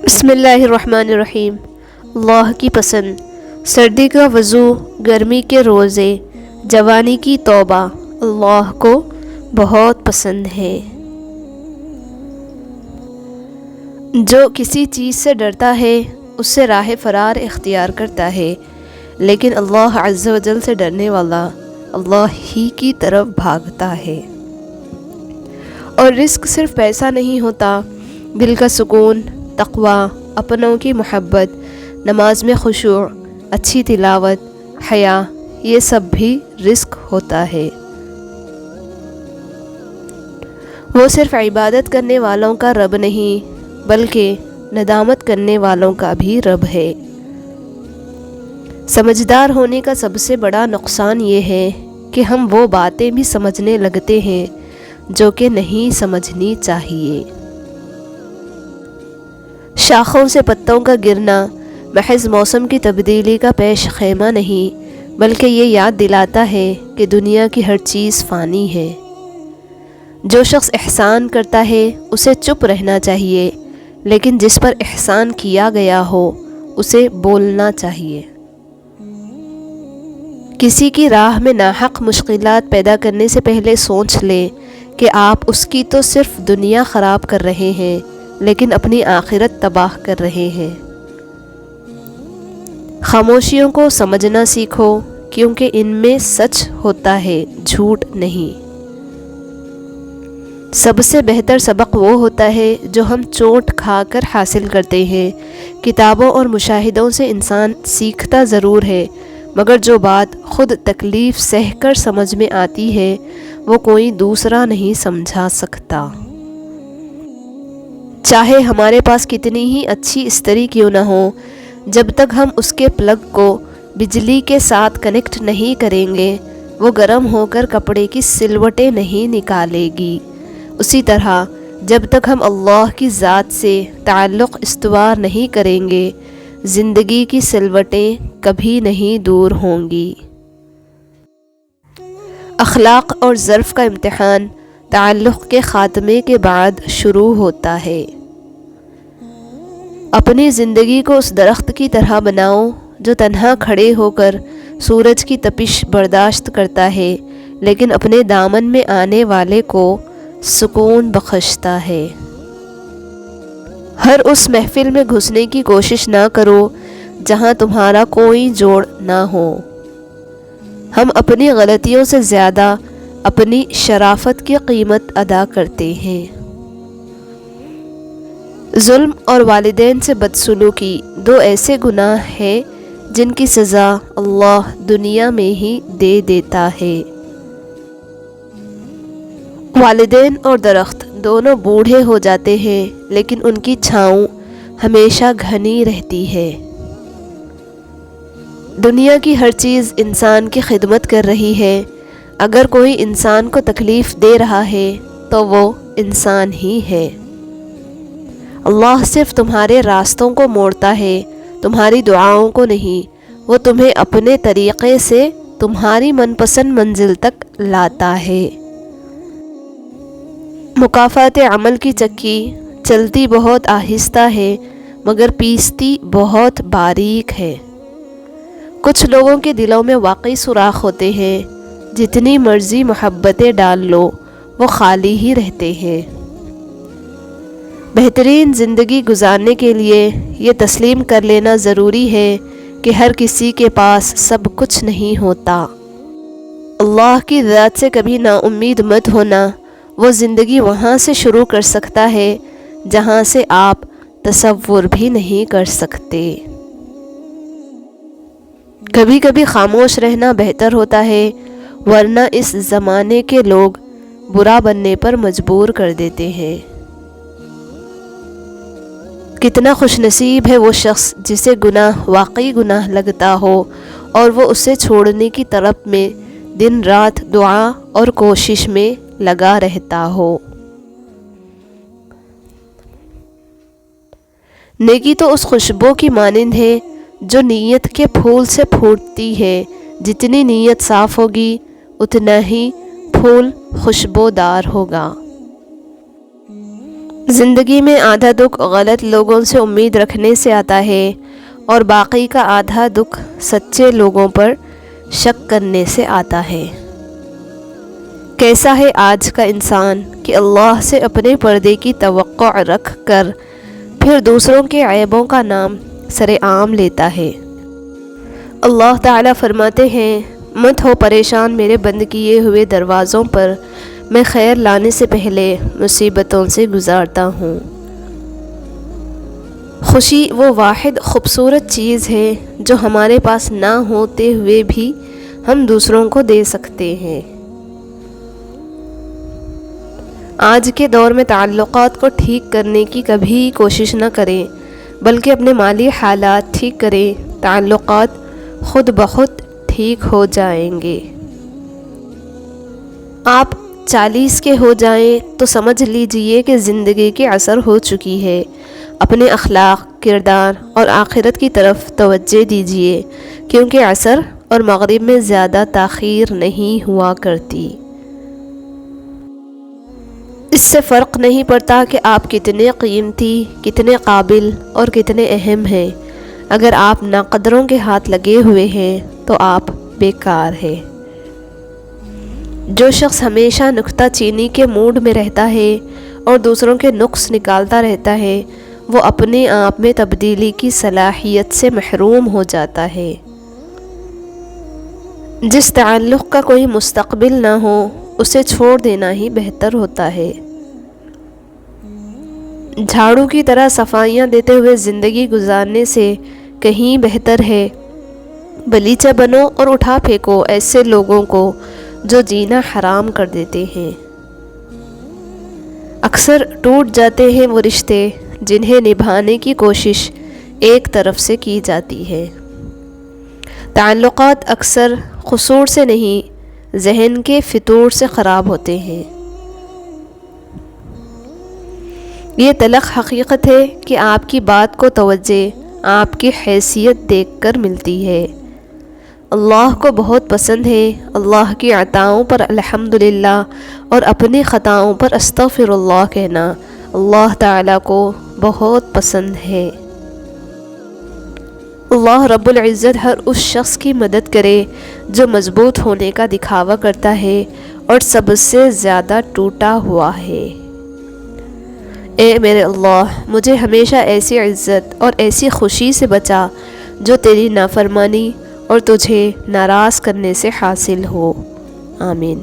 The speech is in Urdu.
بسم اللہ الرحمن الرحیم۔ اللہ کی پسند، سردی کا وضو، گرمی کے روزے، جوانی کی توبہ اللہ کو بہت پسند ہے۔ جو کسی چیز سے ڈرتا ہے اس سے راہ فرار اختیار کرتا ہے، لیکن اللہ عز و جل سے ڈرنے والا اللہ ہی کی طرف بھاگتا ہے۔ اور رزق صرف پیسہ نہیں ہوتا، دل کا سکون، تقوی، اپنوں کی محبت، نماز میں خشوع، اچھی تلاوت، حیا، یہ سب بھی رزق ہوتا ہے۔ وہ صرف عبادت کرنے والوں کا رب نہیں بلکہ ندامت کرنے والوں کا بھی رب ہے۔ سمجھدار ہونے کا سب سے بڑا نقصان یہ ہے کہ ہم وہ باتیں بھی سمجھنے لگتے ہیں جو کہ نہیں سمجھنی چاہیے۔ شاخوں سے پتوں کا گرنا محض موسم کی تبدیلی کا پیش خیمہ نہیں، بلکہ یہ یاد دلاتا ہے کہ دنیا کی ہر چیز فانی ہے۔ جو شخص احسان کرتا ہے اسے چپ رہنا چاہیے، لیکن جس پر احسان کیا گیا ہو اسے بولنا چاہیے۔ کسی کی راہ میں ناحق مشکلات پیدا کرنے سے پہلے سوچ لیں کہ آپ اس کی تو صرف دنیا خراب کر رہے ہیں لیکن اپنی آخرت تباہ کر رہے ہیں۔ خاموشیوں کو سمجھنا سیکھو، کیونکہ ان میں سچ ہوتا ہے، جھوٹ نہیں۔ سب سے بہتر سبق وہ ہوتا ہے جو ہم چوٹ کھا کر حاصل کرتے ہیں۔ کتابوں اور مشاہدوں سے انسان سیکھتا ضرور ہے، مگر جو بات خود تکلیف سہ کر سمجھ میں آتی ہے وہ کوئی دوسرا نہیں سمجھا سکتا۔ چاہے ہمارے پاس کتنی ہی اچھی استری کیوں نہ ہو، جب تک ہم اس کے پلگ کو بجلی کے ساتھ کنیکٹ نہیں کریں گے وہ گرم ہو کر کپڑے کی سلوٹیں نہیں نکالے گی۔ اسی طرح جب تک ہم اللہ کی ذات سے تعلق استوار نہیں کریں گے زندگی کی سلوٹیں کبھی نہیں دور ہوں گی۔ اخلاق اور ظرف کا امتحان تعلق کے خاتمے کے بعد شروع ہوتا ہے۔ اپنی زندگی کو اس درخت کی طرح بناؤ جو تنہا کھڑے ہو کر سورج کی تپش برداشت کرتا ہے، لیکن اپنے دامن میں آنے والے کو سکون بخشتا ہے۔ ہر اس محفل میں گھسنے کی کوشش نہ کرو جہاں تمہارا کوئی جوڑ نہ ہو۔ ہم اپنی غلطیوں سے زیادہ اپنی شرافت کی قیمت ادا کرتے ہیں۔ ظلم اور والدین سے بدسلوکی دو ایسے گناہ ہیں جن کی سزا اللہ دنیا میں ہی دے دیتا ہے۔ والدین اور درخت دونوں بوڑھے ہو جاتے ہیں لیکن ان کی چھاؤں ہمیشہ گھنی رہتی ہے۔ دنیا کی ہر چیز انسان کی خدمت کر رہی ہے۔ اگر کوئی انسان کو تکلیف دے رہا ہے تو وہ انسان ہی ہے۔ اللہ صرف تمہارے راستوں کو موڑتا ہے، تمہاری دعاؤں کو نہیں۔ وہ تمہیں اپنے طریقے سے تمہاری من پسند منزل تک لاتا ہے۔ مکافات عمل کی چکی چلتی بہت آہستہ ہے مگر پیستی بہت باریک ہے۔ کچھ لوگوں کے دلوں میں واقعی سوراخ ہوتے ہیں، جتنی مرضی محبتیں ڈال لو وہ خالی ہی رہتے ہیں۔ بہترین زندگی گزارنے کے لیے یہ تسلیم کر لینا ضروری ہے کہ ہر کسی کے پاس سب کچھ نہیں ہوتا۔ اللہ کی ذات سے کبھی نا امید مت ہونا، وہ زندگی وہاں سے شروع کر سکتا ہے جہاں سے آپ تصور بھی نہیں کر سکتے۔ کبھی کبھی خاموش رہنا بہتر ہوتا ہے، ورنہ اس زمانے کے لوگ برا بننے پر مجبور کر دیتے ہیں۔ کتنا خوش نصیب ہے وہ شخص جسے گناہ واقعی گناہ لگتا ہو اور وہ اسے چھوڑنے کی طلب میں دن رات دعا اور کوشش میں لگا رہتا ہو۔ نیکی تو اس خوشبو کی مانند ہے جو نیت کے پھول سے پھوٹتی ہے۔ جتنی نیت صاف ہوگی اتنا ہی پھول خوشبودار ہوگا۔ زندگی میں آدھا دکھ غلط لوگوں سے امید رکھنے سے آتا ہے اور باقی کا آدھا دکھ سچے لوگوں پر شک کرنے سے آتا ہے۔ کیسا ہے آج کا انسان کہ اللہ سے اپنے پردے کی توقع رکھ کر پھر دوسروں کے عیبوں کا نام سر عام لیتا ہے۔ اللہ تعالیٰ فرماتے ہیں، مت ہو پریشان میرے بند کیے ہوئے دروازوں پر، میں خیر لانے سے پہلے مصیبتوں سے گزارتا ہوں۔ خوشی وہ واحد خوبصورت چیز ہے جو ہمارے پاس نہ ہوتے ہوئے بھی ہم دوسروں کو دے سکتے ہیں۔ آج کے دور میں تعلقات کو ٹھیک کرنے کی کبھی کوشش نہ کریں، بلکہ اپنے مالی حالات ٹھیک کریں، تعلقات خود بخود ٹھیک ہو جائیں گے۔ آپ 40 کے ہو جائیں تو سمجھ لیجئے کہ زندگی کی عصر ہو چکی ہے۔ اپنے اخلاق، کردار اور آخرت کی طرف توجہ دیجئے، کیونکہ عصر اور مغرب میں زیادہ تاخیر نہیں ہوا کرتی۔ اس سے فرق نہیں پڑتا کہ آپ کتنے قیمتی، کتنے قابل اور کتنے اہم ہیں۔ اگر آپ ناقدروں کے ہاتھ لگے ہوئے ہیں تو آپ بیکار ہیں۔ جو شخص ہمیشہ نکتہ چینی کے موڈ میں رہتا ہے اور دوسروں کے نقص نکالتا رہتا ہے، وہ اپنے آپ میں تبدیلی کی صلاحیت سے محروم ہو جاتا ہے۔ جس تعلق کا کوئی مستقبل نہ ہو، اسے چھوڑ دینا ہی بہتر ہوتا ہے۔ جھاڑو کی طرح صفائیاں دیتے ہوئے زندگی گزارنے سے کہیں بہتر ہے باغیچہ بنو اور اٹھا پھینکو ایسے لوگوں کو جو جینا حرام کر دیتے ہیں۔ اکثر ٹوٹ جاتے ہیں وہ رشتے جنہیں نبھانے کی کوشش ایک طرف سے کی جاتی ہے۔ تعلقات اکثر قصور سے نہیں، ذہن کے فتور سے خراب ہوتے ہیں۔ یہ تلخ حقیقت ہے کہ آپ کی بات کو توجہ آپ کی حیثیت دیکھ کر ملتی ہے۔ اللہ کو بہت پسند ہے اللہ کی عطاؤں پر الحمدللہ اور اپنی خطاؤں پر استغفر اللہ کہنا۔ اللہ تعالیٰ کو بہت پسند ہے۔ اللہ رب العزت ہر اس شخص کی مدد کرے جو مضبوط ہونے کا دکھاوا کرتا ہے اور سب سے زیادہ ٹوٹا ہوا ہے۔ اے میرے اللہ، مجھے ہمیشہ ایسی عزت اور ایسی خوشی سے بچا جو تیری نافرمانی اور تجھے ناراض کرنے سے حاصل ہو۔ آمین۔